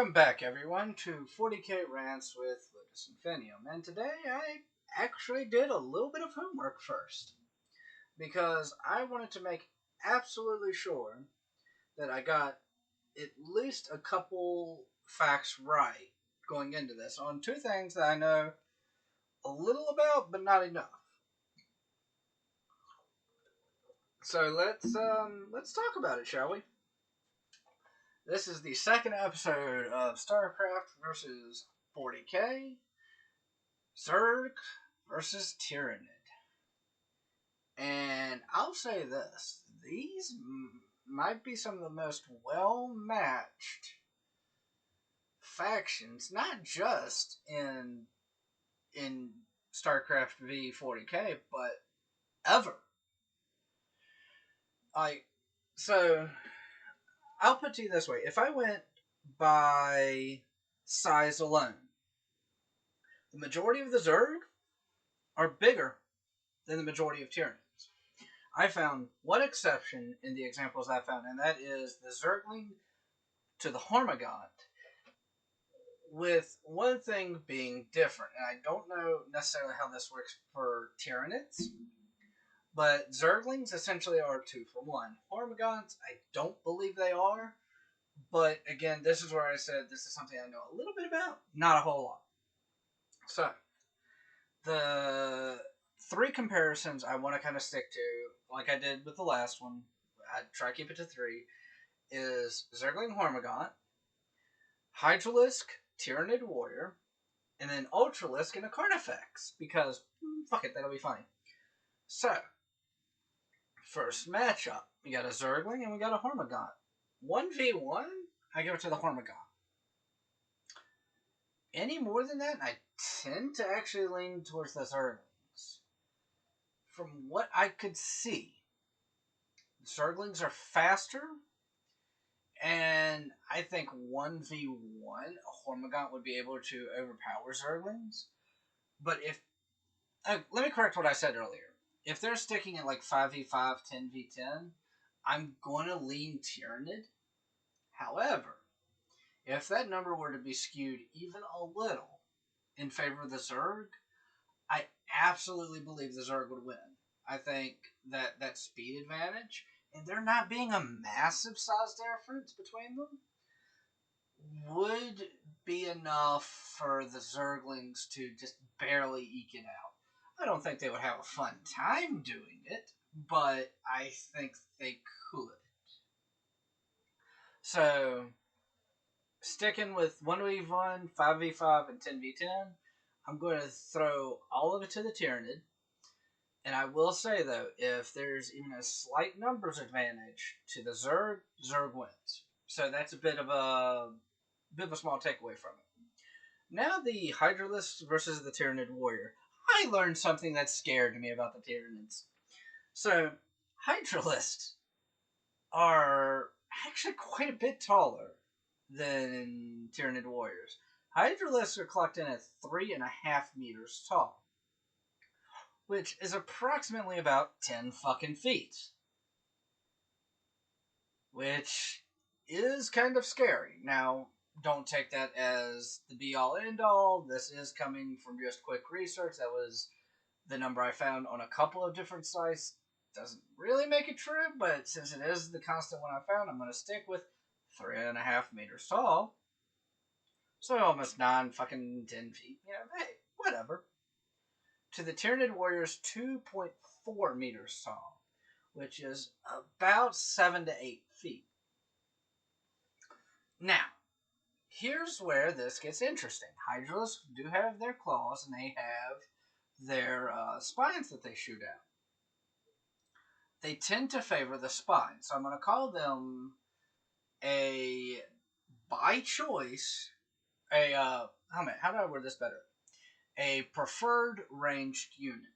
Welcome back, everyone, to 40k Rants with Ludus Infinium. And today I actually did a little bit of homework first, because I wanted to make absolutely sure that I got at least a couple facts right going into this on two things that I know a little about, but not enough. So let's talk about it, shall we? This is the second episode of Starcraft versus 40k, Zerg versus Tyranid. And I'll say this, these might be some of the most well-matched factions, not just in Starcraft V 40k, but ever. So I'll put it to you this way. If I went by size alone, the majority of the Zerg are bigger than the majority of Tyranids. I found one exception in the examples I found, and that is the Zergling to the Hormigaunt, with one thing being different. And I don't know necessarily how this works for Tyranids, but Zerglings essentially are 2 for 1. Hormigaunts, I don't believe they are, but again, this is where I said this is something I know a little bit about, not a whole lot. So, the 3 comparisons I want to kind of stick to, like I did with the last one, I try to keep it to 3, is Zergling Hormigaunt, Hydralisk Tyranid Warrior, and then Ultralisk and a Carnifex, because, fuck it, that'll be funny. So, first matchup, we got a Zergling and we got a Hormigaunt. 1v1, I give it to the Hormigaunt. Any more than that, I tend to actually lean towards the Zerglings. From what I could see, Zerglings are faster, and I think 1v1, a Hormigaunt would be able to overpower Zerglings. But if... let me correct what I said earlier. If they're sticking at like 5v5, 10v10, I'm going to lean Tyranid. However, if that number were to be skewed even a little in favor of the Zerg, I absolutely believe the Zerg would win. I think that speed advantage, and there not being a massive size difference between them, would be enough for the Zerglings to just barely eke it out. I don't think they would have a fun time doing it, but I think they could. So, sticking with 1v1, 5v5, and 10v10, I'm going to throw all of it to the Tyranid. And I will say, though, if there's even a slight numbers advantage to the Zerg, Zerg wins. So that's a bit of a small takeaway from it. Now the Hydralisk versus the Tyranid Warrior. I learned something that scared me about the Tyranids. So, Hydralisks are actually quite a bit taller than Tyranid Warriors. Hydralisks are clocked in at 3.5 meters tall, which is approximately about 10 fucking feet. Which is kind of scary. Now, don't take that as the be-all, end-all. This is coming from just quick research. That was the number I found on a couple of different sites. Doesn't really make it true, but since it is the constant one I found, I'm going to stick with 3.5 meters tall. So almost 9 fucking 10 feet. You know, hey, whatever. To the Tyranid Warriors, 2.4 meters tall, which is about 7 to 8 feet. Now, here's where this gets interesting. Hydralisks do have their claws, and they have their spines that they shoot out. They tend to favor the spine, so I'm going to call them by choice, how do I word this better? A preferred ranged unit.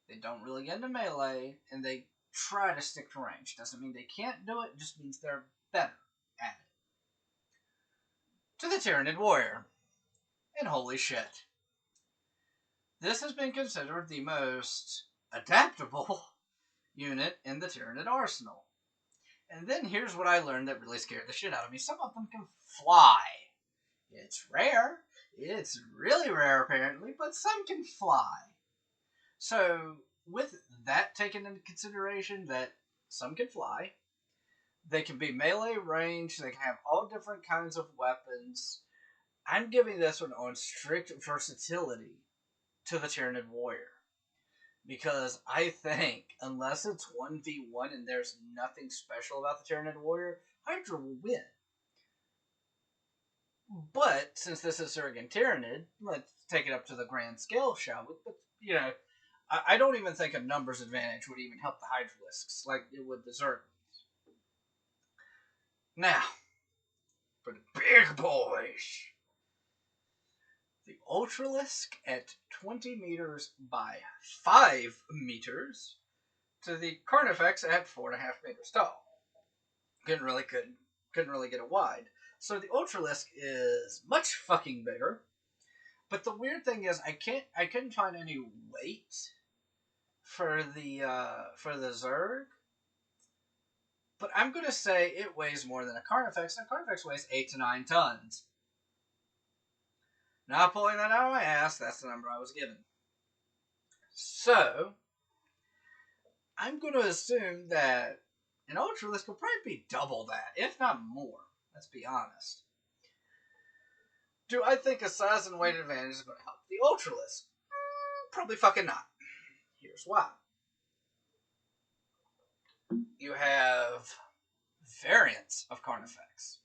They don't really get into melee, and they try to stick to range. Doesn't mean they can't do it, just means they're better at it. To the Tyranid Warrior. And holy shit. This has been considered the most adaptable unit in the Tyranid arsenal. And then here's what I learned that really scared the shit out of me. Some of them can fly. It's rare. It's really rare, apparently, but some can fly. So, with that taken into consideration, that some can fly, they can be melee range, they can have all different kinds of weapons. I'm giving this one on strict versatility to the Tyranid Warrior. Because I think, unless it's 1v1 and there's nothing special about the Tyranid Warrior, Hydra will win. But, since this is Zerg and Tyranid, let's take it up to the grand scale, shall we? But, you know, I don't even think a numbers advantage would even help the Hydralisks like it would the Zerg. Now, for the big boys. The Ultralisk at 20 meters by 5 meters to the Carnifex at 4.5 meters tall. Couldn't really get it wide. So the Ultralisk is much fucking bigger. But the weird thing is I couldn't find any weight for the Zerg. But I'm gonna say it weighs more than a Carnifex, and a Carnifex weighs 8 to 9 tons. Not pulling that out of my ass, that's the number I was given. So, I'm going to assume that an Ultralisk will probably be double that, if not more. Let's be honest. Do I think a size and weight advantage is going to help the Ultralisk? Probably fucking not. Here's why. You have variants of Carnifex.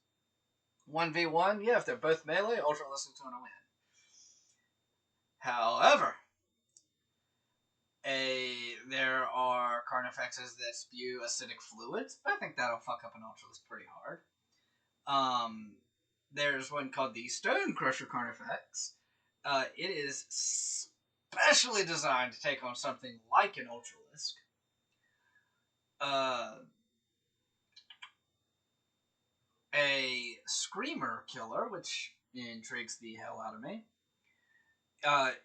1v1, yeah, if they're both melee, Ultralisk is going to win. However, there are Carnifexes that spew acidic fluids, but I think that'll fuck up an Ultralisk pretty hard. There's one called the Stone Crusher Carnifex. It is specially designed to take on something like an Ultralisk. A Screamer Killer, which intrigues the hell out of me.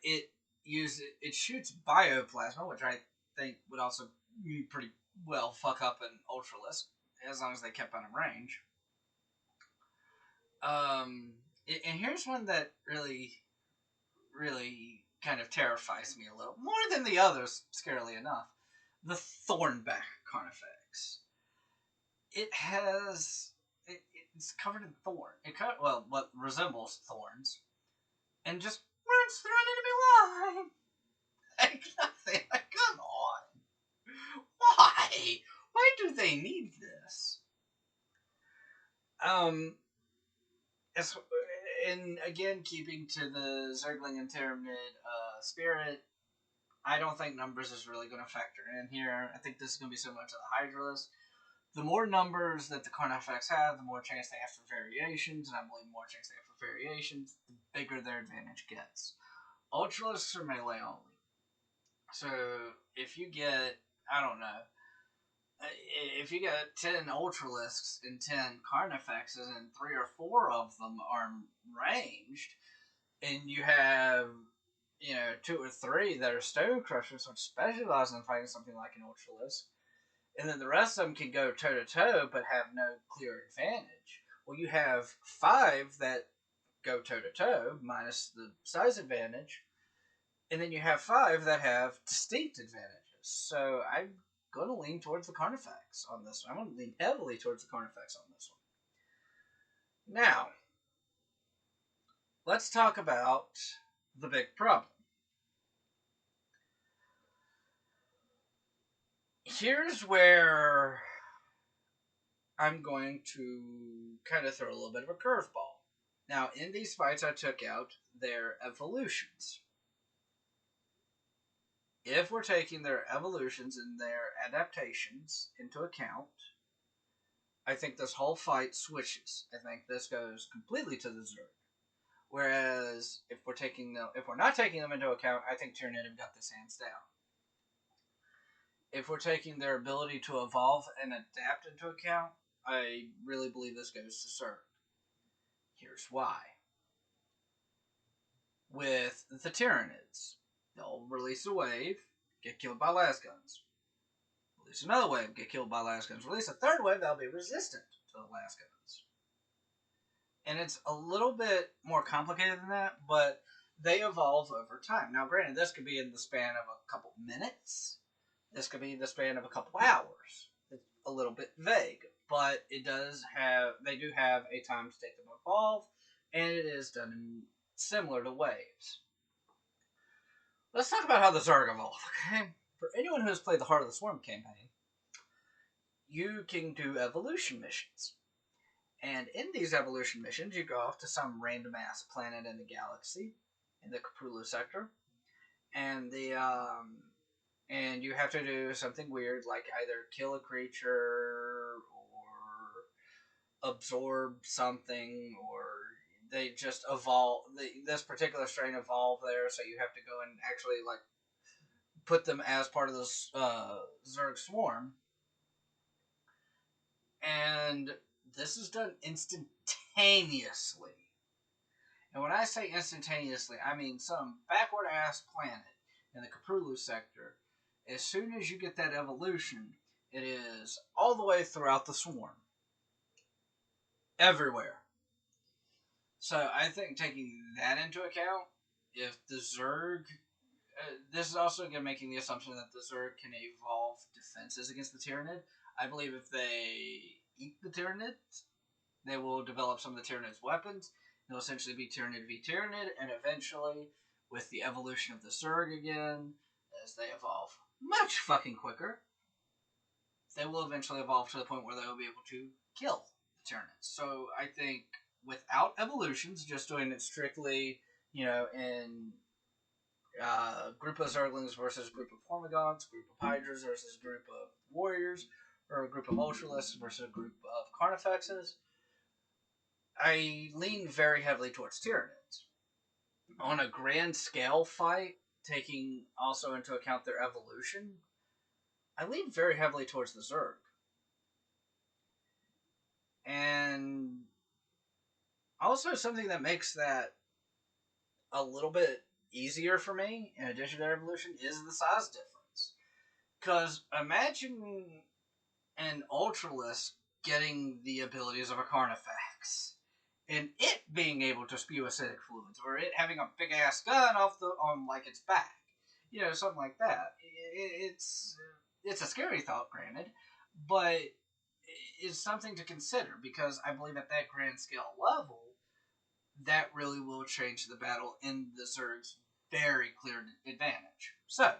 It shoots bioplasma, which I think would also pretty well fuck up an Ultralisk, as long as they kept out of range. And here's one that really, really kind of terrifies me a little. More than the others, scarily enough. The Thornback Carnifex. It's covered in thorn. What resembles thorns. And just runs through an enemy line. Like nothing. Like, come on. Why? Why do they need this? And again, keeping to the Zergling and Tyranid spirit, I don't think numbers is really going to factor in here. I think this is going to be similar to the Hydralisk. The more numbers that the Carnifex have, the more chance they have for variations, and I believe the more chance they have for variations, the bigger their advantage gets. Ultralisks are melee only. So, if you get, I don't know, if you get 10 Ultralisks and 10 Carnifexes and 3 or 4 of them are ranged, and you have, 2 or 3 that are Stone Crushers, which specialize in fighting something like an Ultralisk, and then the rest of them can go toe-to-toe but have no clear advantage. Well, you have 5 that go toe-to-toe, minus the size advantage, and then you have 5 that have distinct advantages. So I'm going to lean towards the Carnifex on this one. I'm going to lean heavily towards the Carnifex on this one. Now, let's talk about the big problem. Here's where I'm going to kind of throw a little bit of a curveball. Now, in these fights, I took out their evolutions. If we're taking their evolutions and their adaptations into account, I think this whole fight switches. I think this goes completely to the Zerg. Whereas, if we're not taking them into account, I think Tyranid have got this hands down. If we're taking their ability to evolve and adapt into account, I really believe this goes to Zerg. Here's why. With the Tyranids, they'll release a wave, get killed by lasguns. Release another wave, get killed by lasguns. Release a third wave, they'll be resistant to the lasguns. And it's a little bit more complicated than that, but they evolve over time. Now, granted, this could be in the span of a couple minutes. This could be in the span of a couple hours. It's a little bit vague, but they do have a time to take them to evolve, and it is done in similar to waves. Let's talk about how the Zerg evolve, okay? For anyone who has played the Heart of the Swarm campaign, you can do evolution missions. And in these evolution missions, you go off to some random ass planet in the galaxy, in the Capulu sector, and and you have to do something weird, like either kill a creature or absorb something, or they just evolve. This particular strain evolve there, so you have to go and actually like put them as part of this Zerg swarm. And this is done instantaneously. And when I say instantaneously, I mean some backward ass planet in the Capulu sector. As soon as you get that evolution, it is all the way throughout the swarm. Everywhere. So I think taking that into account, if the Zerg... this is also again making the assumption that the Zerg can evolve defenses against the Tyranid. I believe if they eat the Tyranids, they will develop some of the Tyranids' weapons. They'll essentially be Tyranid v Tyranid, and eventually, with the evolution of the Zerg again, as they evolve much fucking quicker, they will eventually evolve to the point where they will be able to kill the Tyranids. So I think without evolutions, just doing it strictly, in group of Zerglings versus group of Hormagaunts, group of Hydras versus group of Warriors, or a group of Ultralisks versus a group of Carnifexes, I lean very heavily towards Tyranids. On a grand scale fight, taking also into account their evolution, I lean very heavily towards the Zerg. And also something that makes that a little bit easier for me, in addition to evolution, is the size difference. Because imagine an Ultralisk getting the abilities of a Carnifex, and it being able to spew acidic fluids, or it having a big ass gun on like its back, something like that. It's a scary thought, granted, but it's something to consider, because I believe at that grand scale level, that really will change the battle in the Zerg's very clear advantage. So,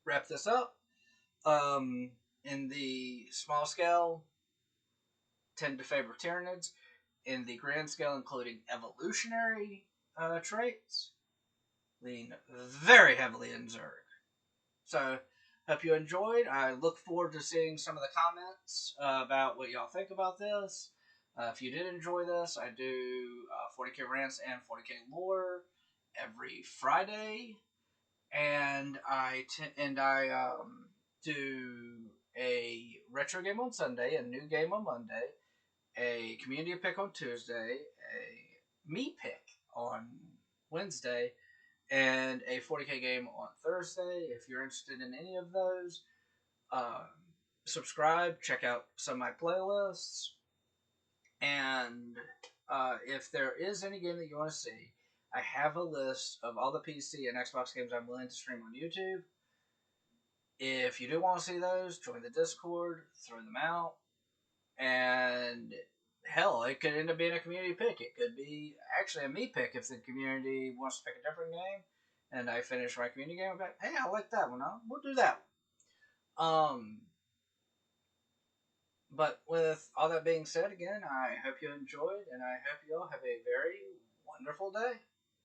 wrap this up. In the small scale, tend to favor Tyranids. In the grand scale, including evolutionary traits, lean very heavily in Zerg. So, hope you enjoyed. I look forward to seeing some of the comments about what y'all think about this. If you did enjoy this, I do 40k Rants and 40k Lore every Friday, and I do a retro game on Sunday, a new game on Monday, a community pick on Tuesday, a me pick on Wednesday, and a 40k game on Thursday. If you're interested in any of those, subscribe, check out some of my playlists, and if there is any game that you want to see, I have a list of all the PC and Xbox games I'm willing to stream on YouTube. If you do want to see those, join the Discord, throw them out, and hell, it could end up being a community pick. It could be actually a me pick if the community wants to pick a different game, and I finish my community game. I'm like, hey, I like that one. We'll do that one. But with all that being said, again, I hope you enjoyed, and I hope you all have a very wonderful day.